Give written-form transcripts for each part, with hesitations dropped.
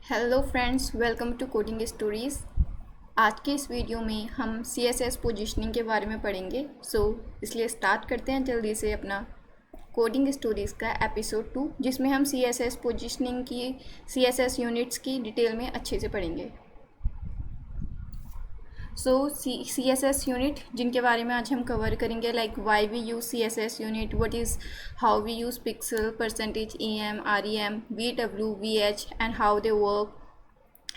Hello friends, welcome to coding stories. आज के इस वीडियो में हम CSS पोजीशनिंग के बारे में पढ़ेंगे। इसलिए स्टार्ट करते हैं जल्दी से अपना कोडिंग स्टोरीज़ का एपिसोड 2, जिसमें हम CSS पोजीशनिंग की CSS यूनिट्स की डिटेल में अच्छे से पढ़ेंगे। CSS यूनिट जिनके बारे में आज हम कवर करेंगे, like why we use CSS unit, what is how we use pixel, percentage, EM, REM, VW, VH and how they work,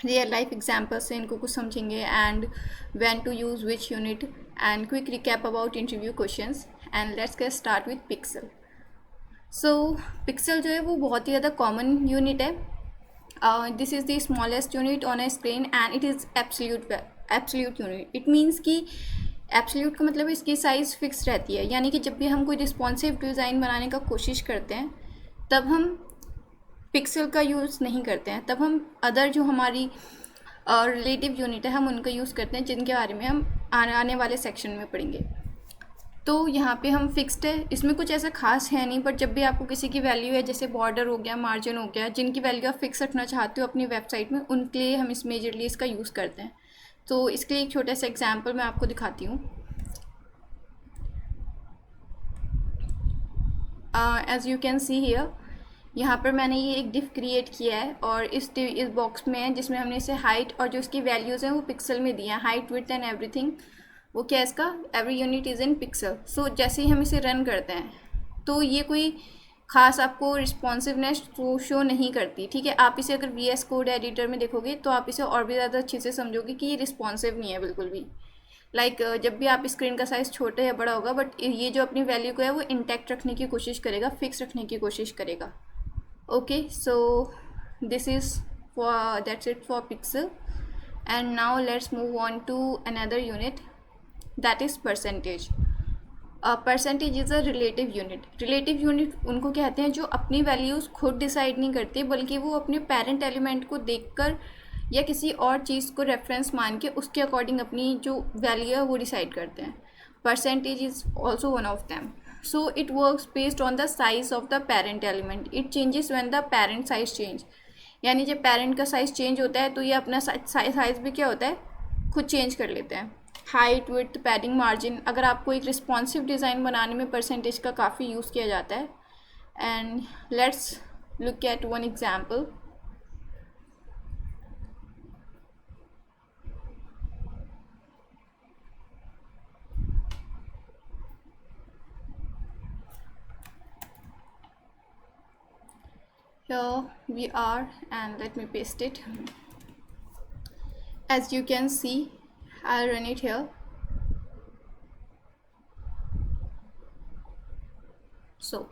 real life example से इनको कुछ समझेंगे, and when to use which unit, and quick recap about interview questions. And let's get start with pixel. Pixel जो है वो बहुत ही ज़्यादा कॉमन यूनिट है। This is the smallest unit on a screen and it is absolute unit. It means कि absolute का मतलब इसकी साइज़ फिक्स रहती है, यानी कि जब भी हम कोई रिस्पॉन्सिव डिज़ाइन बनाने का कोशिश करते हैं तब हम पिक्सल का यूज़ नहीं करते हैं, तब हम अदर जो हमारी रिलेटिव यूनिट है हम उनका यूज़ करते हैं, जिनके बारे में हम आने वाले सेक्शन में पढ़ेंगे। तो यहाँ पे हम फिक्स्ड है, इसमें कुछ ऐसा खास है नहीं, बट जब भी आपको किसी की वैल्यू है, जैसे बॉर्डर हो गया, मार्जिन हो गया, जिनकी वैल्यू आप फिक्स रखना चाहते हो अपनी वेबसाइट में, उनके लिए हम इस मेजरली इसका यूज़ करते हैं। तो इसके लिए एक छोटा सा एग्जाम्पल मैं आपको दिखाती हूँ। As you can see here, यहाँ पर मैंने ये एक डिफ क्रिएट किया है और इस बॉक्स में है, जिसमें हमने इसे हाइट और जो इसकी वैल्यूज़ हैं वो पिक्सल में दिया है, हाइट, विड्थ एंड एवरीथिंग। वो क्या है इसका, every unit is in pixel. So जैसे ही हम इसे रन करते हैं तो ये कोई ख़ास आपको रिस्पॉन्सिवनेस तो शो नहीं करती, ठीक है। आप इसे अगर VS कोड एडिटर में देखोगे तो आप इसे और भी ज़्यादा अच्छे से समझोगे कि ये रिस्पॉन्सिव नहीं है बिल्कुल भी। जब भी आप स्क्रीन का साइज़ छोटा या बड़ा होगा, बट ये जो अपनी वैल्यू को है वो इंटैक्ट रखने की कोशिश करेगा, फिक्स रखने की कोशिश करेगा। Okay, so this is that's it for pixel. And now let's move on to another unit, that is percentage. Percentage is a relative unit. Relative unit उनको कहते हैं जो अपनी वैल्यूज़ खुद डिसाइड नहीं करते, बल्कि वो अपने पेरेंट एलिमेंट को देखकर या किसी और चीज़ को रेफरेंस मान के उसके अकॉर्डिंग अपनी जो वैल्यू है वो डिसाइड करते हैं। Percentage is also one of them. So it works based on the size of the parent element. It changes when the parent size change. यानी जब पेरेंट का साइज़ चेंज होता है तो ये अपना साइज़ भी क्या होता है, खुद चेंज कर लेते हैं। हाइट, विड्थ, पैडिंग, मार्जिन, अगर आपको एक रिस्पॉन्सिव डिज़ाइन बनाने में परसेंटेज का काफ़ी यूज़ किया जाता है। And let's look at one example. Here we are, and let me paste it. As you can see, I'll run it here. So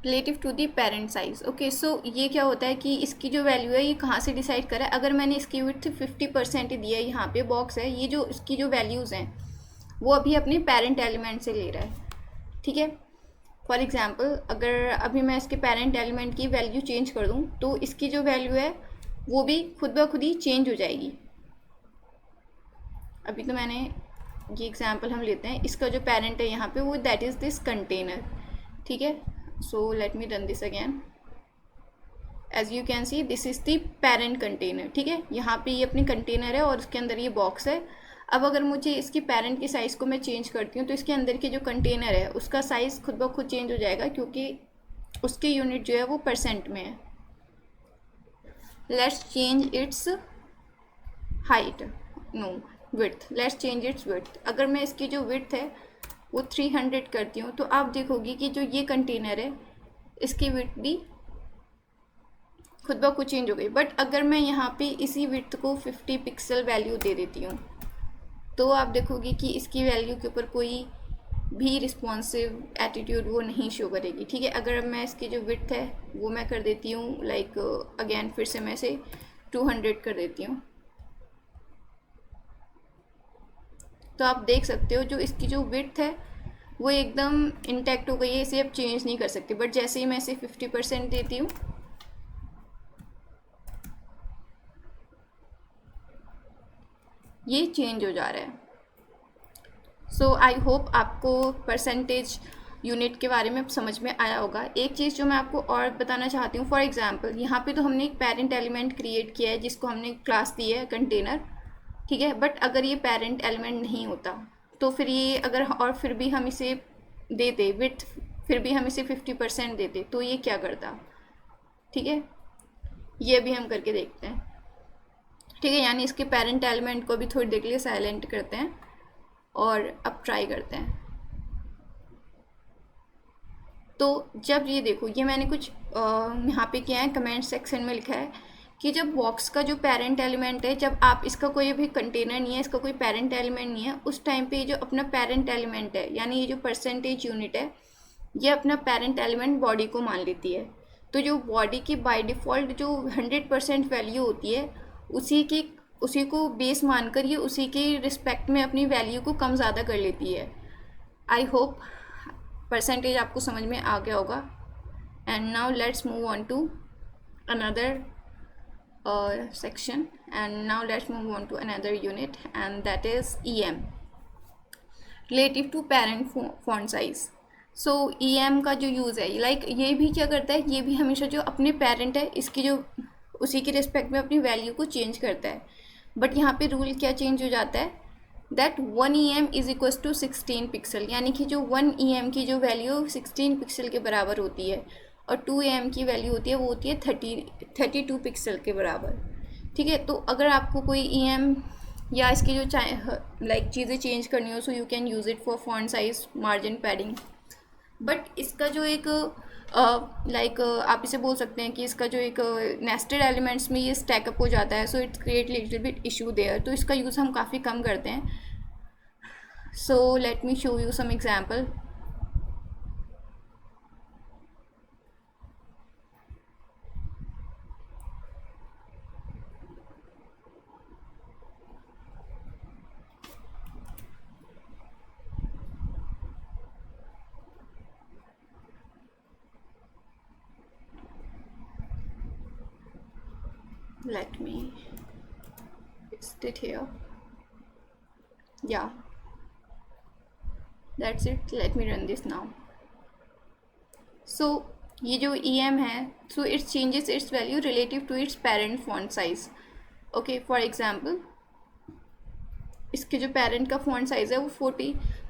relative to the parent size. Okay, so ये क्या होता है कि इसकी जो वैल्यू है ये कहाँ से डिसाइड करा है। अगर मैंने इसकी विड्थ 50% दिया है, यहाँ पे बॉक्स है, ये जो इसकी जो वैल्यूज़ हैं वो अभी अपने पेरेंट एलिमेंट से ले रहा है, ठीक है। फॉर एग्जांपल, अगर अभी मैं इसके पेरेंट एलिमेंट की वैल्यू चेंज कर दूँ तो इसकी जो वैल्यू है वो भी खुद ब खुद ही चेंज हो जाएगी। अभी तो मैंने ये एग्जांपल हम लेते हैं, इसका जो पेरेंट है यहाँ पे वो दैट इज़ दिस कंटेनर, ठीक है। So let me run this again. As you can see this is the parent container, ठीक है। यहाँ पे ये अपनी कंटेनर है और उसके अंदर ये बॉक्स है। अब अगर मुझे इसकी पेरेंट की साइज़ को मैं चेंज करती हूँ तो इसके अंदर के जो कंटेनर है उसका साइज़ खुद ब खुद चेंज हो जाएगा, क्योंकि उसकी यूनिट जो है वो परसेंट में है। Let's change its height, no width, let's change its width. अगर मैं इसकी जो विड्थ है वो 300 करती हूँ तो आप देखोगे कि जो ये कंटेनर है इसकी विड्थ भी खुद ब खुद चेंज हो गई। बट अगर मैं यहाँ पे इसी विड्थ को 50 पिक्सल वैल्यू दे देती हूँ तो आप देखोगे कि इसकी वैल्यू के ऊपर कोई भी रिस्पॉन्सिव एटीट्यूड वो नहीं शो करेगी, ठीक है। अगर मैं इसकी जो विड्थ है वो मैं कर देती हूँ लाइक अगेन फिर से मैं इसे 200 कर देती हूँ, तो आप देख सकते हो जो इसकी जो विड्थ है वो एकदम इंटैक्ट हो गई है, इसे अब चेंज नहीं कर सकते। बट जैसे ही मैं इसे 50% देती हूँ ये चेंज हो जा रहा है। सो आई होप आपको परसेंटेज यूनिट के बारे में समझ में आया होगा। एक चीज़ जो मैं आपको और बताना चाहती हूँ, फॉर एग्जांपल यहाँ पे तो हमने एक पेरेंट एलिमेंट क्रिएट किया है जिसको हमने क्लास दी है कंटेनर, ठीक है। बट अगर ये पेरेंट एलिमेंट नहीं होता तो फिर ये अगर और फिर भी हम इसे देते विथ, फिर भी हम इसे 50% देते तो ये क्या करता, ठीक है। ये भी हम करके देखते हैं, ठीक है। यानी इसके पेरेंट एलिमेंट को भी थोड़ी देर के लिए साइलेंट करते हैं और अब ट्राई करते हैं। तो जब ये देखो, ये मैंने कुछ यहाँ पे किया है, कमेंट सेक्शन में लिखा है कि जब बॉक्स का जो पेरेंट एलिमेंट है, जब आप इसका कोई भी कंटेनर नहीं है, इसका कोई पेरेंट एलिमेंट नहीं है, उस टाइम पे ये जो अपना पेरेंट एलिमेंट है, यानी ये जो परसेंटेज यूनिट है, ये अपना पेरेंट एलिमेंट बॉडी को मान लेती है। तो जो बॉडी की बाय डिफ़ॉल्ट जो 100% वैल्यू होती है, उसी को बेस मानकर ये उसी के रिस्पेक्ट में अपनी वैल्यू को कम ज़्यादा कर लेती है। आई होप परसेंटेज आपको समझ में आ गया होगा। And now let's move on to another section, and now let's move on to another unit, and that is EM, relative to parent font size. so EM का जो यूज़ है, like ये भी क्या करता है, ये भी हमेशा जो अपने पेरेंट है इसकी जो उसी के रिस्पेक्ट में अपनी वैल्यू को चेंज करता है। बट यहाँ पे रूल क्या चेंज हो जाता है, that 1 EM is equal to 16 pixel, यानी कि जो 1 EM की जो वैल्यू 16 पिक्सल के बराबर होती है और 2 AM की वैल्यू होती है वो होती है 32 पिक्सल के बराबर, ठीक है। तो अगर आपको कोई EM या इसकी जो लाइक चीज़ें चेंज करनी हो, so you can use it for font size, margin, padding. But इसका जो एक आप इसे बोल सकते हैं कि इसका जो एक नेस्टेड एलिमेंट्स में ये स्टैकअप हो जाता है, so it's create little bit issue there, तो इसका यूज़ हम काफ़ी कम करते हैं। So let me show you some example. Let me paste it here. Yeah, that's it. Let me run this now. So ये जो EM है, so it changes its value relative to its parent font size. Okay, for example, इसके जो parent का font size है वो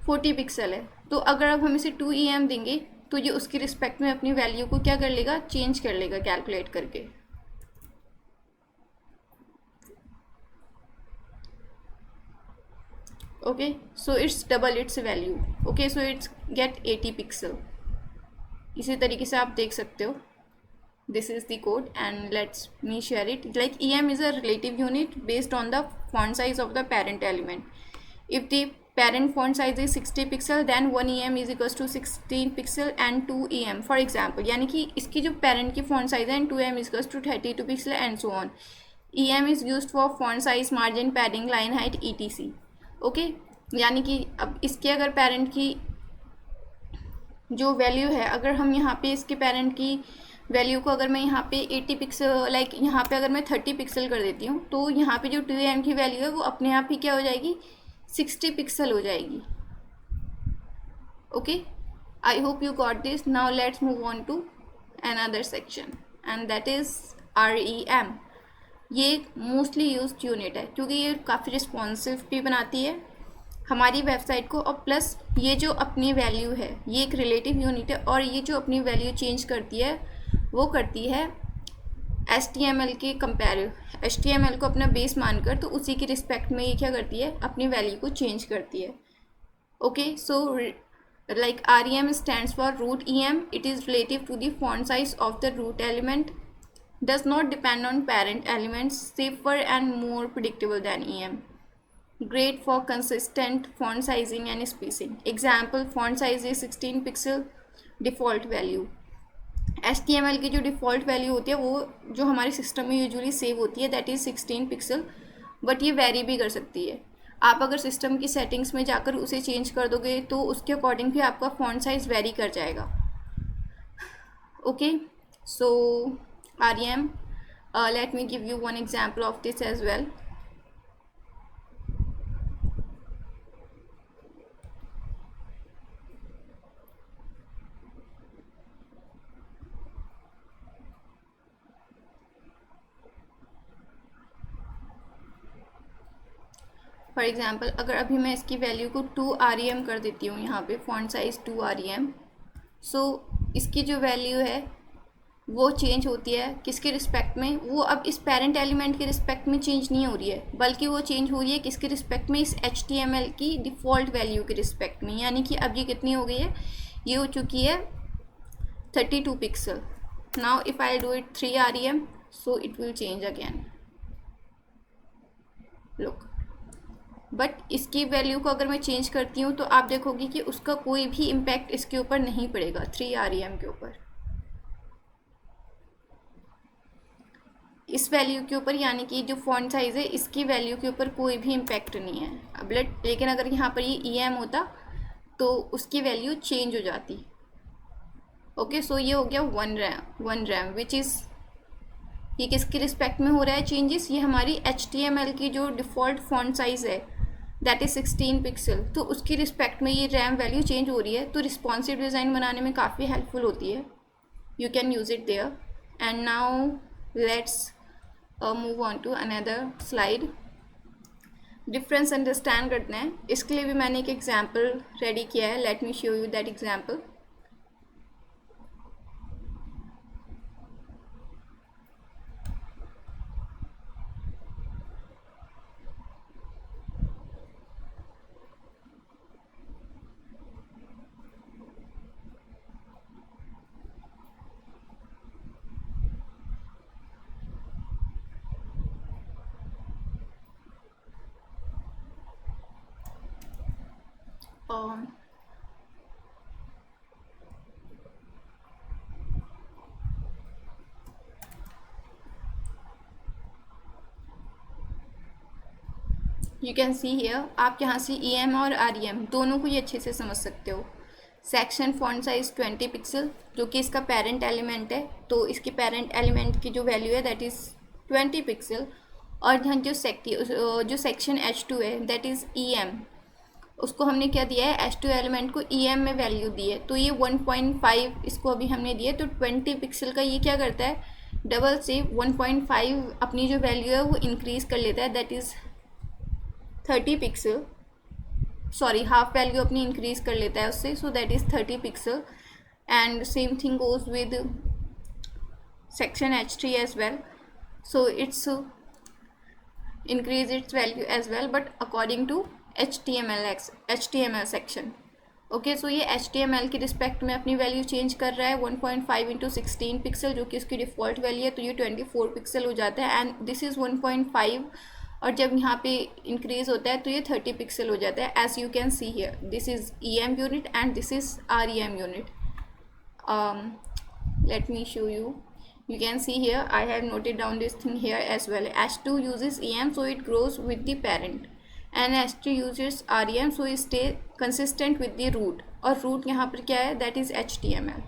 40 pixel है। तो अगर अब हम इसे 2 EM देंगे तो ये उसकी रिस्पेक्ट में अपनी वैल्यू को क्या कर लेगा, चेंज कर लेगा कैलकुलेट करके। okay, so it's double its value. okay, so it's get 80 pixel. इसी तरीके से आप देख सकते हो, this is the code and let's me share it. like EM is a relative unit based on the font size of the parent element. if the parent font size is 60 pixel then 1 EM is equals to 16 pixel and 2 EM, for example, यानी कि इसकी जो parent की font size है 2 EM is equals to 32 pixel and so on. EM is used for font size, margin, padding, line height, etc. Okay, यानी कि अब इसके अगर पेरेंट की जो वैल्यू है, अगर हम यहाँ पे इसके पेरेंट की वैल्यू को अगर मैं यहाँ पे 80 पिक्सल, लाइक यहाँ पे अगर मैं 30 पिक्सल कर देती हूँ तो यहाँ पे जो 2 AM की वैल्यू है वो अपने आप ही क्या हो जाएगी, 60 पिक्सल हो जाएगी। Okay, I hope you got this. Now let's move on to another section and that is REM। ये एक मोस्टली यूज्ड यूनिट है क्योंकि ये काफ़ी रिस्पॉन्सिव भी बनाती है हमारी वेबसाइट को, और प्लस ये जो अपनी वैल्यू है ये एक रिलेटिव यूनिट है और ये जो अपनी वैल्यू चेंज करती है वो करती है HTML के कंपेयर, HTML को अपना बेस मानकर, तो उसी के रिस्पेक्ट में ये क्या करती है, अपनी वैल्यू को चेंज करती है। Okay, so like REM stands for root EM, it is relative to the font size of the root element, does not depend on parent elements, safer and more predictable than EM, great for consistent font sizing and spacing. Example, font size is 16 pixel, default value. HTML की जो default value होती है वो जो हमारे system में usually save होती है दैट इज़ 16 पिक्सल, बट ये वेरी भी कर सकती है। आप अगर सिस्टम की सेटिंग्स में जाकर उसे चेंज कर दोगे तो उसके अकॉर्डिंग भी आपका फॉन्ट साइज़ वेरी कर जाएगा। Okay, so REM, let me give you one example of this as well. For example अगर अभी मैं इसकी वैल्यू को 2 REM कर देती हूँ, यहाँ पे फॉन्ट साइज 2 REM, सो इसकी जो वैल्यू है वो चेंज होती है किसके रिस्पेक्ट में, वो अब इस पेरेंट एलिमेंट के रिस्पेक्ट में चेंज नहीं हो रही है, बल्कि वो चेंज हो रही है किसके रिस्पेक्ट में, इस HTML की डिफ़ॉल्ट वैल्यू के रिस्पेक्ट में। यानी कि अब ये कितनी हो गई है, ये हो चुकी है 32 pixel. Now if I do it 3 REM, so it will change again, look. But इसकी वैल्यू को अगर मैं चेंज करती हूँ तो आप देखोगे कि उसका कोई भी इम्पैक्ट इसके ऊपर नहीं पड़ेगा 3 REM के ऊपर, इस वैल्यू के ऊपर, यानी कि जो फॉन्ट साइज़ है इसकी वैल्यू के ऊपर कोई भी इम्पैक्ट नहीं है। अब लेकिन अगर यहाँ पर ये EM होता तो उसकी वैल्यू चेंज हो जाती। ओके, सो ये हो गया 1 रैम विच इज़, ये किसके रिस्पेक्ट में हो रहा है चेंजेस, ये हमारी HTML की जो डिफ़ॉल्ट फॉन्ट साइज़ है दैट इज़ 16 पिक्सल, तो उसकी रिस्पेक्ट में ये रैम वैल्यू चेंज हो रही है। तो रिस्पॉन्सिव डिज़ाइन बनाने में काफ़ी हेल्पफुल होती है, you can use it there. And now let's move on to another slide. Difference understand करते हैं, इसके लिए भी मैंने एक एग्जांपल रेडी किया है, let me show you that example. You can see here, आप यहाँ से EM और REM दोनों को ही अच्छे से समझ सकते हो। सेक्शन फॉन्ट साइज 20 पिक्सल जो कि इसका पेरेंट एलिमेंट है, तो इसकी पेरेंट एलिमेंट की जो वैल्यू है दैट इज़ 20 पिक्सल। और यहाँ जो सेक्शन H2 है दैट इज़ EM, उसको हमने क्या दिया है, H2 एलिमेंट को EM में वैल्यू दी है, तो ये 1.5 इसको अभी हमने दिया, तो 20 पिक्सल का ये क्या करता है, डबल से 1.5 अपनी जो वैल्यू है वो इंक्रीज़ कर लेता है, that is 30 pixel, sorry half value अपनी इंक्रीज़ कर लेता है उससे, so that is 30 pixel. And same thing goes with section H3 as well, so it's increase its value as well but according to HTML section। Okay, so ये HTML के respect में अपनी value change कर रहा है 1.5 into 16 pixel जो कि उसकी डिफ़ॉल्ट वैल्यू है, तो ये 24 पिक्सल हो जाता है। एंड दिस इज़ 1.5, और जब यहाँ पे इंक्रीज़ होता है तो ये 30 पिक्सल हो जाता है, as you can see here. This is EM unit and this is REM unit. Let me show you, you can see here I have noted down this thing here as well. H2 uses EM so it grows with the parent, and H3 uses REM so it stay consistent with the root, और root यहाँ पर क्या है, that is HTML।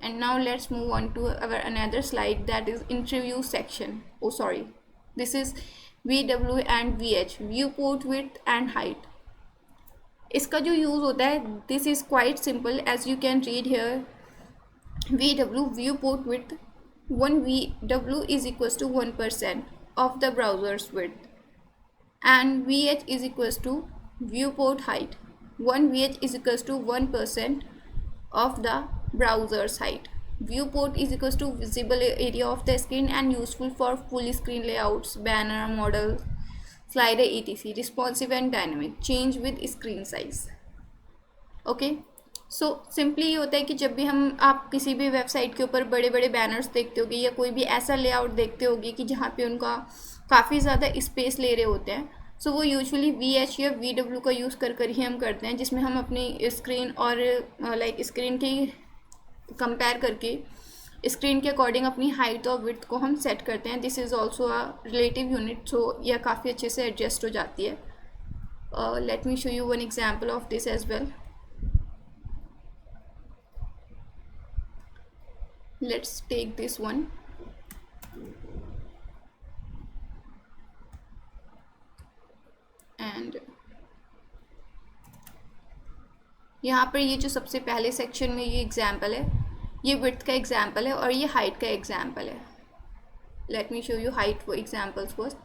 And now let's move on to our another slide, that is interview section। oh sorry, this is VW and VH, viewport width and height। इसका जो use होता है this is quite simple, as you can read here। VW viewport width, 1 VW is equals to 1% of the browser's width, and VH is equals to viewport height, 1 VH is equals to 1% of the browser's height। Viewport is equals to visible area of the screen and useful for full screen layouts, banner, model, slider, etc. Responsive and dynamic, change with screen size। Okay, so simply ये होता है कि जब भी आप किसी भी website के ऊपर बड़े बड़े बैनर्स देखते होगे या कोई भी ऐसा लेआउट देखते होगे कि जहाँ पे उनका काफ़ी ज़्यादा स्पेस ले रहे होते हैं, सो वो यूजुअली VH या VW का यूज़ कर ही हम करते हैं, जिसमें हम अपनी स्क्रीन और लाइक स्क्रीन की कंपेयर करके स्क्रीन के अकॉर्डिंग अपनी हाइट और विड्थ को हम सेट करते हैं। This is also a relative unit, so यह काफ़ी अच्छे से एडजस्ट हो जाती है। Let me show you one example of this as well. Let's take this one, and यहाँ पर ये जो सबसे पहले सेक्शन में ये एग्जाम्पल है, ये विड्थ का एग्जाम्पल है और ये हाइट का एग्जाम्पल है। Let me show you height वो एग्जाम्पल्स फर्स्ट।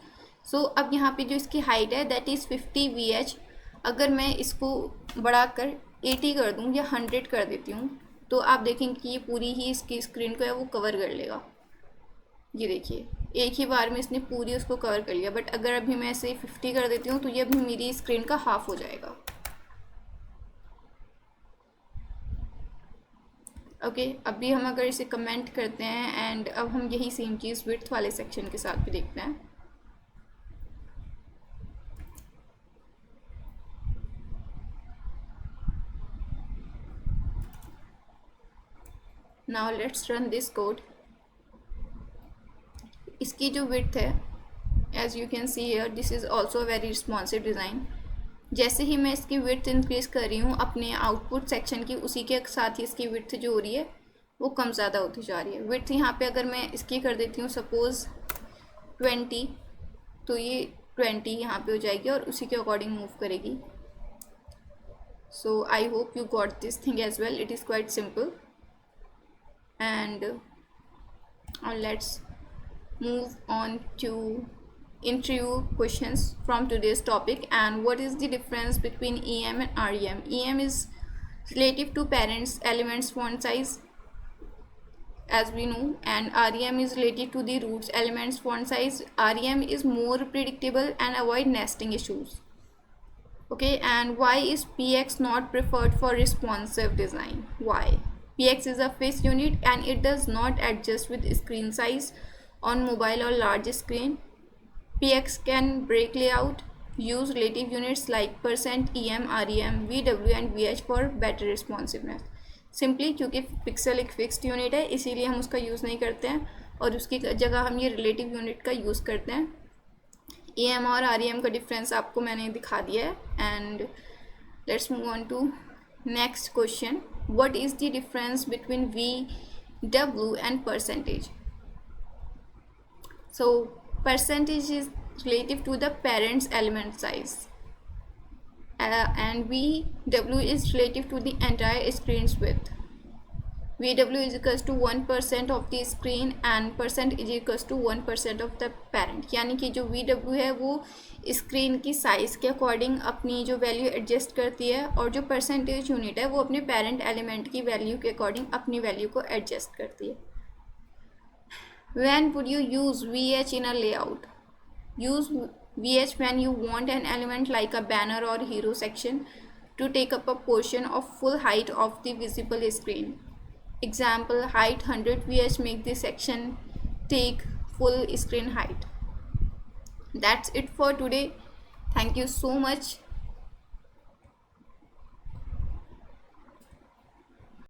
सो अब यहाँ पे जो इसकी हाइट है दैट इज़ 50 VH। अगर मैं इसको बढ़ाकर 80 कर दूँ या 100 कर देती हूँ तो आप देखेंगे कि ये पूरी ही इसकी स्क्रीन को है वो कवर कर लेगा। ये देखिए एक ही बार में इसने पूरी उसको कवर कर लिया। बट अगर अभी मैं इसे 50 कर देती हूँ तो ये अभी मेरी स्क्रीन का हाफ हो जाएगा। ओके अभी हम अगर इसे कमेंट करते हैं एंड अब हम यही सेम चीज़ विड्थ वाले सेक्शन के साथ भी देखते हैं। Now let's run this code. इसकी जो विड्थ है as you can see here this is also very responsive design. जैसे ही मैं इसकी विड्थ इंक्रीज कर रही हूँ अपने आउटपुट सेक्शन की, उसी के साथ ही इसकी विड्थ जो हो रही है वो कम ज़्यादा होती जा रही है। विड्थ यहाँ पे अगर मैं इसकी कर देती हूँ सपोज़ 20 तो ये 20 यहाँ पे हो जाएगी और उसी के अकॉर्डिंग मूव करेगी। So I hope you got this thing as well. It is quite simple and let's move on to interview questions from today's topic. And what is the difference between EM and REM? EM is relative to parents elements font size as we know, and REM is related to the roots elements font size. REM is more predictable and avoid nesting issues. Okay, and why is PX not preferred for responsive design? Why? PX is a fixed unit and it does not adjust with screen size on mobile or large screen. PX can break layout, use relative units like %, EM, REM, VW and VH for better responsiveness. Simply क्योंकि pixel एक fixed unit है इसीलिए हम उसका use नहीं करते हैं और उसकी जगह हम ये रिलेटिव यूनिट का यूज़ करते हैं। EM और REM का डिफरेंस आपको मैंने दिखा दिया है। And let's move on to next question. What is the difference between VW and percentage? So percentage is relative to the parent's element size and VW is relative to the entire screen's width. VW is equals to 1% of the screen and percent is equals to 1% of the parent। यानी कि जो VW है वो screen की size के according अपनी जो value adjust करती है और जो परसेंटेज यूनिट है वो अपने पेरेंट एलिमेंट की वैल्यू के अकॉर्डिंग अपनी वैल्यू को एडजस्ट करती है। When would you use VH in a layout? Use VH when you want an element like a banner or hero section to take up a portion of full height of the visible screen. Example, height 100 VH make the section take full screen height. That's it for today. Thank you so much.